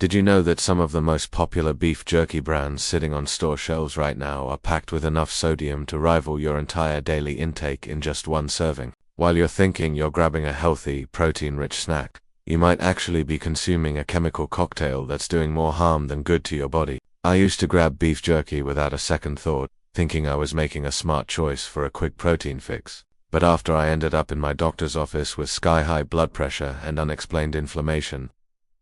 Did you know that some of the most popular beef jerky brands sitting on store shelves right now are packed with enough sodium to rival your entire daily intake in just one serving? While you're thinking you're grabbing a healthy, protein-rich snack, you might actually be consuming a chemical cocktail that's doing more harm than good to your body. I used to grab beef jerky without a second thought, thinking I was making a smart choice for a quick protein fix. But after I ended up in my doctor's office with sky-high blood pressure and unexplained inflammation,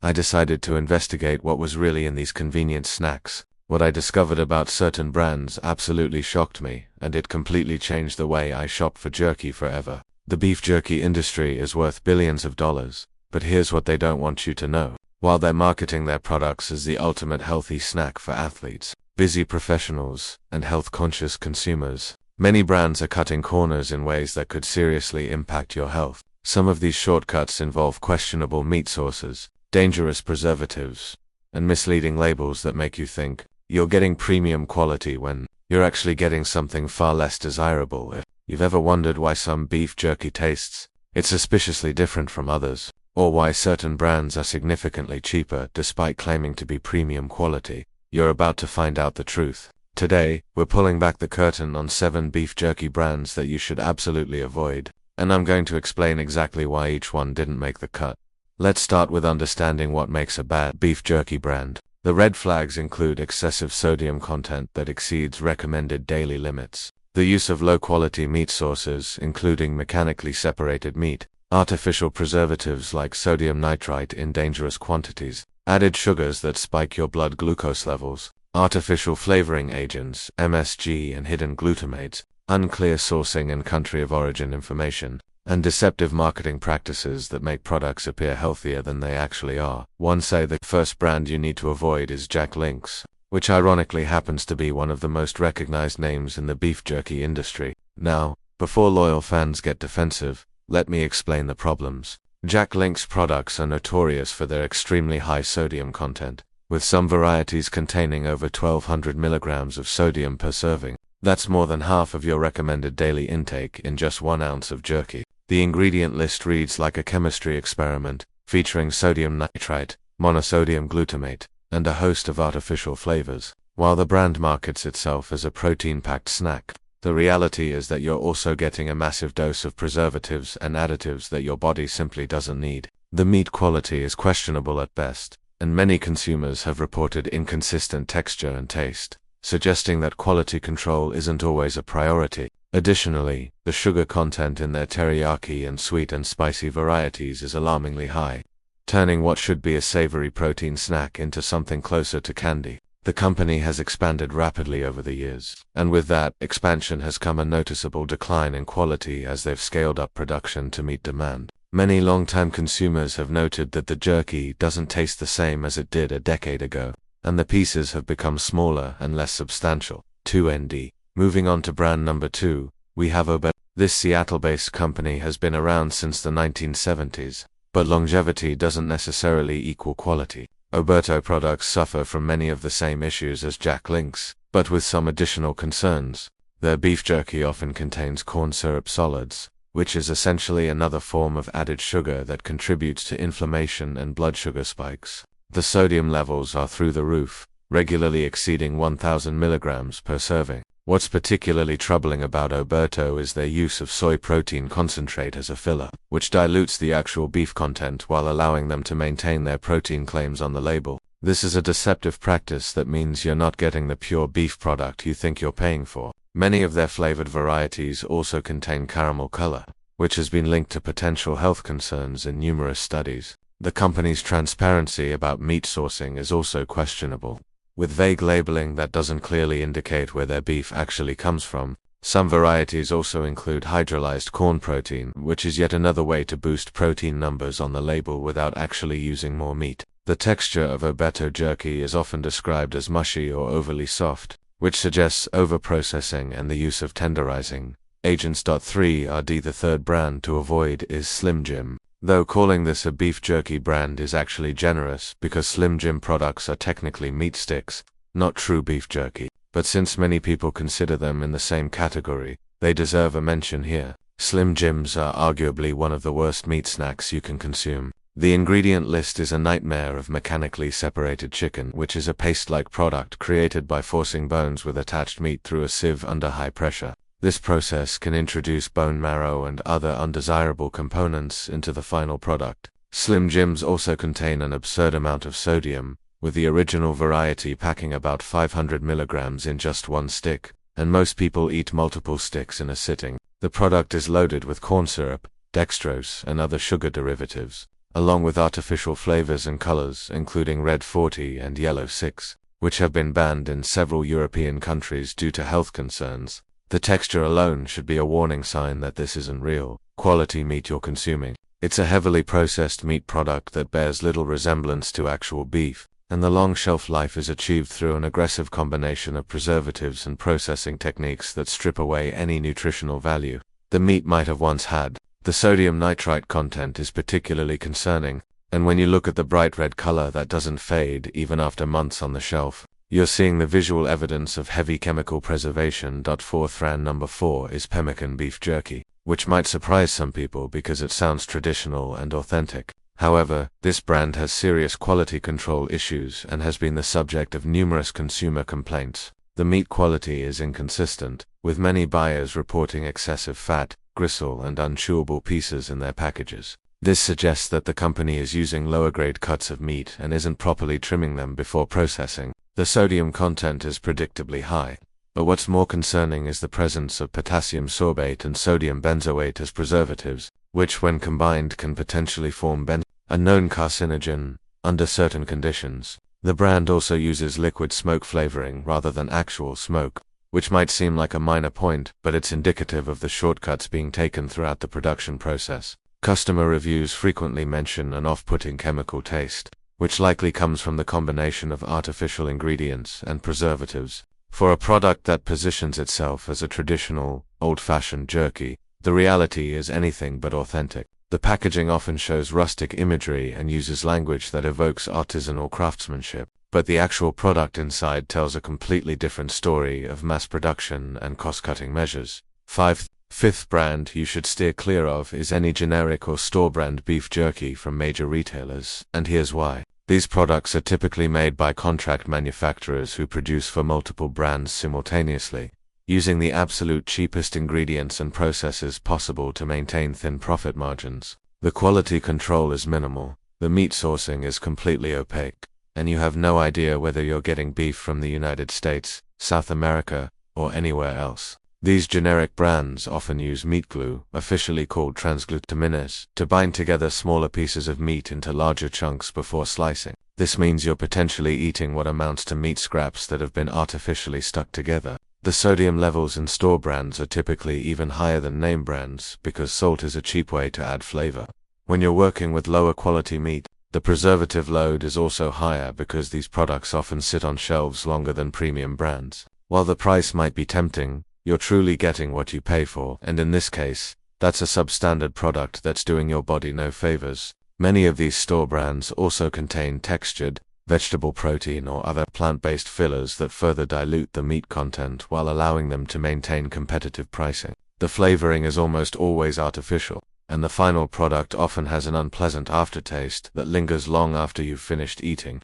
I decided to investigate what was really in these convenient snacks. What I discovered about certain brands absolutely shocked me, and it completely changed the way I shop for jerky forever. The beef jerky industry is worth billions of dollars, but here's what they don't want you to know. While they're marketing their products as the ultimate healthy snack for athletes, busy professionals, and health-conscious consumers, many brands are cutting corners in ways that could seriously impact your health. Some of these shortcuts involve questionable meat sources, dangerous preservatives, and misleading labels that make you think you're getting premium quality when you're actually getting something far less desirable. If you've ever wondered why some beef jerky tastes it's suspiciously different from others, or why certain brands are significantly cheaper despite claiming to be premium quality, you're about to find out the truth. Today, we're pulling back the curtain on 7 beef jerky brands that you should absolutely avoid, and I'm going to explain exactly why each one didn't make the cut. Let's start with understanding what makes a bad beef jerky brand. The red flags include excessive sodium content that exceeds recommended daily limits, the use of low-quality meat sources, including mechanically separated meat, artificial preservatives like sodium nitrite in dangerous quantities, added sugars that spike your blood glucose levels, artificial flavoring agents, MSG and hidden glutamates, unclear sourcing and country of origin information, and deceptive marketing practices that make products appear healthier than they actually are. One say the first brand you need to avoid is Jack Link's, which ironically happens to be one of the most recognized names in the beef jerky industry. Now, before loyal fans get defensive, let me explain the problems. Jack Link's products are notorious for their extremely high sodium content, with some varieties containing over 1,200 milligrams of sodium per serving. That's more than half of your recommended daily intake in just 1 ounce of jerky. The ingredient list reads like a chemistry experiment, featuring sodium nitrite, monosodium glutamate, and a host of artificial flavors. While the brand markets itself as a protein-packed snack, the reality is that you're also getting a massive dose of preservatives and additives that your body simply doesn't need. The meat quality is questionable at best, and many consumers have reported inconsistent texture and taste, suggesting that quality control isn't always a priority. Additionally, the sugar content in their teriyaki and sweet and spicy varieties is alarmingly high, turning what should be a savory protein snack into something closer to candy. The company has expanded rapidly over the years, and with that expansion has come a noticeable decline in quality as they've scaled up production to meet demand. Many long-time consumers have noted that the jerky doesn't taste the same as it did a decade ago, and the pieces have become smaller and less substantial. 2ND. Moving on to brand number 2, we have Oberto. This Seattle-based company has been around since the 1970s, but longevity doesn't necessarily equal quality. Oberto products suffer from many of the same issues as Jack Link's, but with some additional concerns. Their beef jerky often contains corn syrup solids, which is essentially another form of added sugar that contributes to inflammation and blood sugar spikes. The sodium levels are through the roof, regularly exceeding 1,000 milligrams per serving. What's particularly troubling about Oberto is their use of soy protein concentrate as a filler, which dilutes the actual beef content while allowing them to maintain their protein claims on the label. This is a deceptive practice that means you're not getting the pure beef product you think you're paying for. Many of their flavored varieties also contain caramel color, which has been linked to potential health concerns in numerous studies. The company's transparency about meat sourcing is also questionable, with vague labeling that doesn't clearly indicate where their beef actually comes from. Some varieties also include hydrolyzed corn protein, which is yet another way to boost protein numbers on the label without actually using more meat. The texture of Oberto jerky is often described as mushy or overly soft, which suggests overprocessing and the use of tenderizing agents. 3RD. The third brand to avoid is Slim Jim. Though calling this a beef jerky brand is actually generous because Slim Jim products are technically meat sticks, not true beef jerky. But since many people consider them in the same category, they deserve a mention here. Slim Jims are arguably one of the worst meat snacks you can consume. The ingredient list is a nightmare of mechanically separated chicken, which is a paste-like product created by forcing bones with attached meat through a sieve under high pressure. This process can introduce bone marrow and other undesirable components into the final product. Slim Jims also contain an absurd amount of sodium, with the original variety packing about 500 milligrams in just one stick, and most people eat multiple sticks in a sitting. The product is loaded with corn syrup, dextrose, and other sugar derivatives, along with artificial flavors and colors, including red 40 and yellow 6, which have been banned in several European countries due to health concerns. The texture alone should be a warning sign that this isn't real quality meat you're consuming. It's a heavily processed meat product that bears little resemblance to actual beef, and the long shelf life is achieved through an aggressive combination of preservatives and processing techniques that strip away any nutritional value the meat might have once had. The sodium nitrite content is particularly concerning, and when you look at the bright red color that doesn't fade even after months on the shelf, you're seeing the visual evidence of heavy chemical preservation. Fourth brand number 4 is pemmican beef jerky, which might surprise some people because it sounds traditional and authentic. However, this brand has serious quality control issues and has been the subject of numerous consumer complaints. The meat quality is inconsistent, with many buyers reporting excessive fat, gristle, and unchewable pieces in their packages. This suggests that the company is using lower-grade cuts of meat and isn't properly trimming them before processing. The sodium content is predictably high, but what's more concerning is the presence of potassium sorbate and sodium benzoate as preservatives, which when combined can potentially form a known carcinogen under certain conditions. The brand also uses liquid smoke flavoring rather than actual smoke, which might seem like a minor point, but it's indicative of the shortcuts being taken throughout the production process. Customer reviews frequently mention an off-putting chemical taste, which likely comes from the combination of artificial ingredients and preservatives. For a product that positions itself as a traditional, old-fashioned jerky, the reality is anything but authentic. The packaging often shows rustic imagery and uses language that evokes artisanal craftsmanship, but the actual product inside tells a completely different story of mass production and cost-cutting measures. Fifth brand you should steer clear of is any generic or store-brand beef jerky from major retailers, and here's why. These products are typically made by contract manufacturers who produce for multiple brands simultaneously, using the absolute cheapest ingredients and processes possible to maintain thin profit margins. The quality control is minimal, the meat sourcing is completely opaque, and you have no idea whether you're getting beef from the United States, South America, or anywhere else. These generic brands often use meat glue, officially called transglutaminase, to bind together smaller pieces of meat into larger chunks before slicing. This means you're potentially eating what amounts to meat scraps that have been artificially stuck together. The sodium levels in store brands are typically even higher than name brands because salt is a cheap way to add flavor. When you're working with lower quality meat, the preservative load is also higher because these products often sit on shelves longer than premium brands. While the price might be tempting, you're truly getting what you pay for, and in this case, that's a substandard product that's doing your body no favors. Many of these store brands also contain textured, vegetable protein or other plant-based fillers that further dilute the meat content while allowing them to maintain competitive pricing. The flavoring is almost always artificial, and the final product often has an unpleasant aftertaste that lingers long after you've finished eating.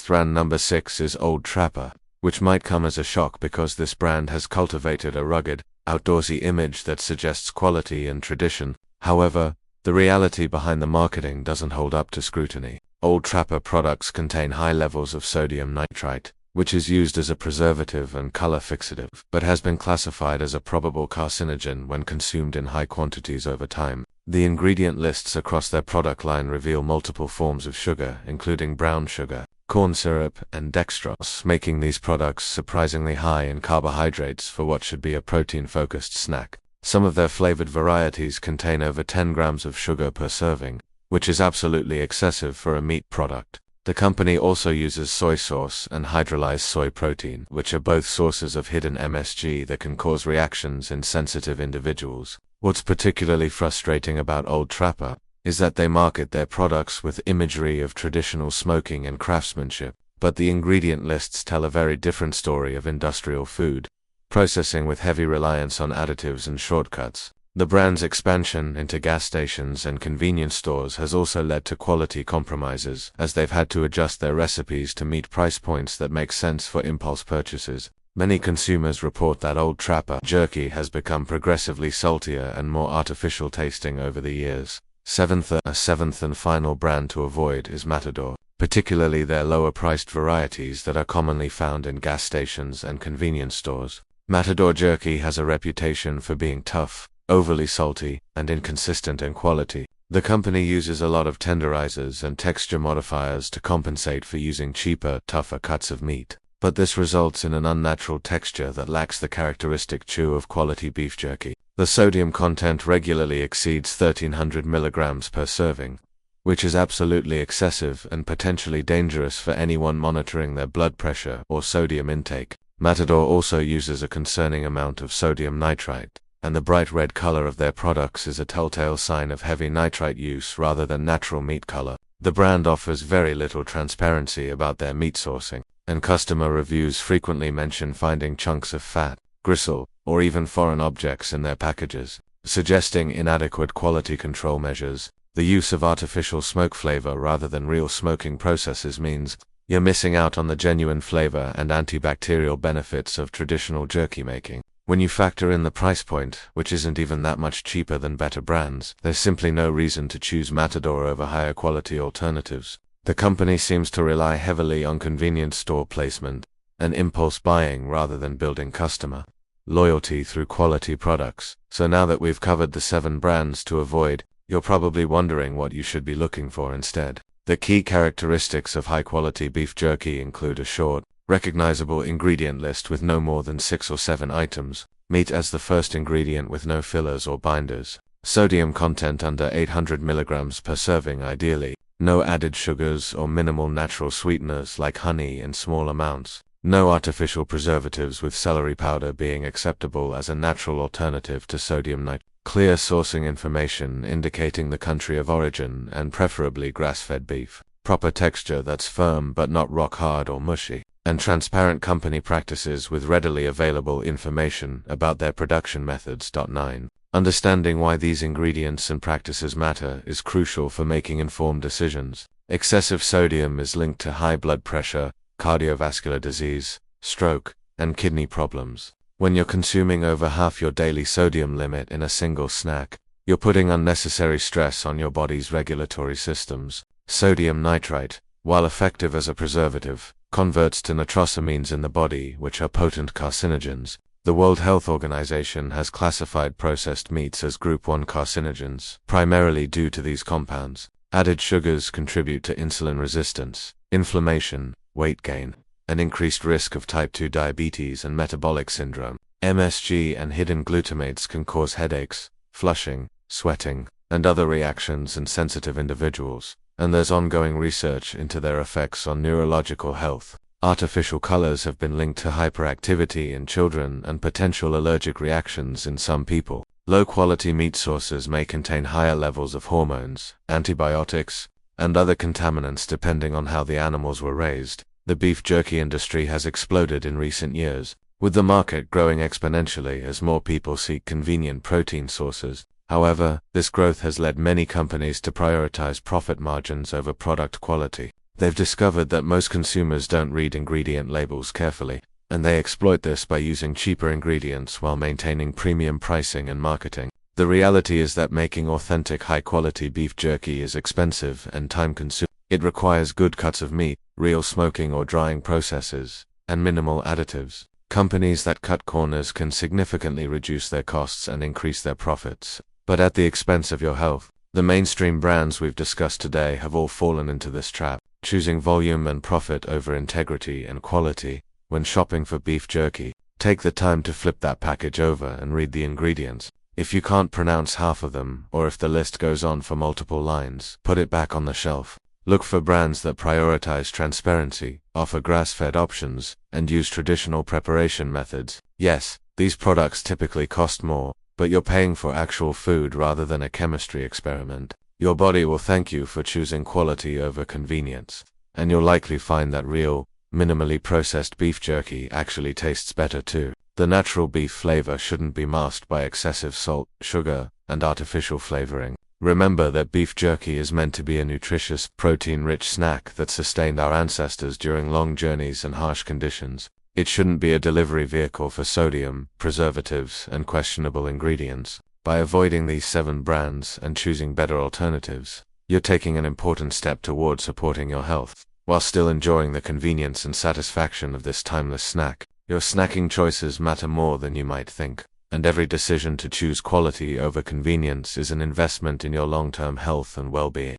Brand number 6 is Old Trapper, which might come as a shock because this brand has cultivated a rugged, outdoorsy image that suggests quality and tradition. However, the reality behind the marketing doesn't hold up to scrutiny. Old Trapper products contain high levels of sodium nitrite, which is used as a preservative and color fixative, but has been classified as a probable carcinogen when consumed in high quantities over time. The ingredient lists across their product line reveal multiple forms of sugar, including brown sugar, corn syrup, and dextrose, making these products surprisingly high in carbohydrates for what should be a protein-focused snack. Some of their flavored varieties contain over 10 grams of sugar per serving, which is absolutely excessive for a meat product. The company also uses soy sauce and hydrolyzed soy protein, which are both sources of hidden MSG that can cause reactions in sensitive individuals. What's particularly frustrating about Old Trapper is that they market their products with imagery of traditional smoking and craftsmanship, but the ingredient lists tell a very different story of industrial food processing with heavy reliance on additives and shortcuts. The brand's expansion into gas stations and convenience stores has also led to quality compromises, as they've had to adjust their recipes to meet price points that make sense for impulse purchases. Many consumers report that Old Trapper jerky has become progressively saltier and more artificial tasting over the years. A seventh and final brand to avoid is Matador, particularly their lower-priced varieties that are commonly found in gas stations and convenience stores. Matador jerky has a reputation for being tough, overly salty, and inconsistent in quality. The company uses a lot of tenderizers and texture modifiers to compensate for using cheaper, tougher cuts of meat. But this results in an unnatural texture that lacks the characteristic chew of quality beef jerky. The sodium content regularly exceeds 1,300 milligrams per serving, which is absolutely excessive and potentially dangerous for anyone monitoring their blood pressure or sodium intake. Matador also uses a concerning amount of sodium nitrite, and the bright red color of their products is a telltale sign of heavy nitrite use rather than natural meat color. The brand offers very little transparency about their meat sourcing, and customer reviews frequently mention finding chunks of fat, gristle, or even foreign objects in their packages, suggesting inadequate quality control measures. The use of artificial smoke flavor rather than real smoking processes means you're missing out on the genuine flavor and antibacterial benefits of traditional jerky making. When you factor in the price point, which isn't even that much cheaper than better brands, there's simply no reason to choose Matador over higher quality alternatives. The company seems to rely heavily on convenience store placement and impulse buying rather than building customer loyalty through quality products. So now that we've covered the 7 brands to avoid, you're probably wondering what you should be looking for instead. The key characteristics of high-quality beef jerky include a short, recognizable ingredient list with no more than 6 or 7 items, meat as the first ingredient with no fillers or binders, sodium content under 800 milligrams per serving ideally, no added sugars or minimal natural sweeteners like honey in small amounts, no artificial preservatives with celery powder being acceptable as a natural alternative to sodium nitrite, clear sourcing information indicating the country of origin and preferably grass-fed beef, proper texture that's firm but not rock-hard or mushy, and transparent company practices with readily available information about their production methods. 9. Understanding why these ingredients and practices matter is crucial for making informed decisions. Excessive sodium is linked to high blood pressure, cardiovascular disease, stroke, and kidney problems. When you're consuming over half your daily sodium limit in a single snack, you're putting unnecessary stress on your body's regulatory systems. Sodium nitrite, while effective as a preservative, converts to nitrosamines in the body, which are potent carcinogens. The World Health Organization has classified processed meats as Group 1 carcinogens, primarily due to these compounds. Added sugars contribute to insulin resistance, inflammation, weight gain, and increased risk of type 2 diabetes and metabolic syndrome. MSG and hidden glutamates can cause headaches, flushing, sweating, and other reactions in sensitive individuals, and there's ongoing research into their effects on neurological health. Artificial colors have been linked to hyperactivity in children and potential allergic reactions in some people. Low-quality meat sources may contain higher levels of hormones, antibiotics, and other contaminants depending on how the animals were raised. The beef jerky industry has exploded in recent years, with the market growing exponentially as more people seek convenient protein sources. However, this growth has led many companies to prioritize profit margins over product quality. They've discovered that most consumers don't read ingredient labels carefully, and they exploit this by using cheaper ingredients while maintaining premium pricing and marketing. The reality is that making authentic high-quality beef jerky is expensive and time-consuming. It requires good cuts of meat, real smoking or drying processes, and minimal additives. Companies that cut corners can significantly reduce their costs and increase their profits, but at the expense of your health. The mainstream brands we've discussed today have all fallen into this trap, choosing volume and profit over integrity and quality. When shopping for beef jerky, take the time to flip that package over and read the ingredients. If you can't pronounce half of them, or if the list goes on for multiple lines, put it back on the shelf. Look for brands that prioritize transparency, offer grass-fed options, and use traditional preparation methods. Yes, these products typically cost more, but you're paying for actual food rather than a chemistry experiment. Your body will thank you for choosing quality over convenience, and you'll likely find that real, minimally processed beef jerky actually tastes better too. The natural beef flavor shouldn't be masked by excessive salt, sugar, and artificial flavoring. Remember that beef jerky is meant to be a nutritious, protein-rich snack that sustained our ancestors during long journeys and harsh conditions. It shouldn't be a delivery vehicle for sodium, preservatives, and questionable ingredients. By avoiding these 7 brands and choosing better alternatives, you're taking an important step toward supporting your health, while still enjoying the convenience and satisfaction of this timeless snack. Your snacking choices matter more than you might think, and every decision to choose quality over convenience is an investment in your long-term health and well-being.